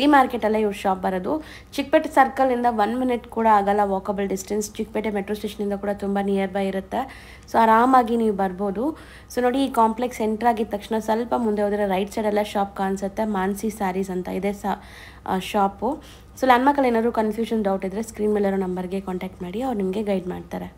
ಈ ಮಾರ್ಕೆಟಲ್ಲೇ ಇವ್ರ ಶಾಪ್ ಬರೋದು. ಚಿಕ್ಕಪೇಟೆ ಸರ್ಕಲಿಂದ 1 minute ಕೂಡ ಆಗಲ್ಲ ವಾಕಬಲ್ ಡಿಸ್ಟೆನ್ಸ್. ಚಿಕ್ಕಪೇಟೆ ಮೆಟ್ರೋ ಸ್ಟೇಷನಿಂದ ಕೂಡ ತುಂಬ ನಿಯರ್ ಬೈ ಇರುತ್ತೆ, ಸೊ ಆರಾಮಾಗಿ ನೀವು ಬರ್ಬೋದು. ಸೊ ನೋಡಿ, ಈ ಕಾಂಪ್ಲೆಕ್ಸ್ ಎಂಟ್ರ್ ಆಗಿದ ತಕ್ಷಣ ಸ್ವಲ್ಪ ಮುಂದೆ ಹೋದರೆ ರೈಟ್ ಸೈಡೆಲ್ಲ ಶಾಪ್ ಕಾಣಿಸುತ್ತೆ. ಮಾನ್ಸಿ ಸ್ಯಾರೀಸ್ ಅಂತ ಇದೆ ಶಾಪು. ಸೊ ಲ್ಯಾಂಡ್ಮಾರ್ಕಲ್ಲಿ ಏನಾದರೂ ಕನ್ಫ್ಯೂಷನ್ ಡೌಟ್ ಇದ್ದರೆ ಸ್ಕ್ರೀನ್ ಮೇಲಿರೋ ನಂಬರ್ಗೆ ಕಾಂಟ್ಯಾಕ್ಟ್ ಮಾಡಿ, ಅವ್ರು ನಿಮಗೆ ಗೈಡ್ ಮಾಡ್ತಾರೆ.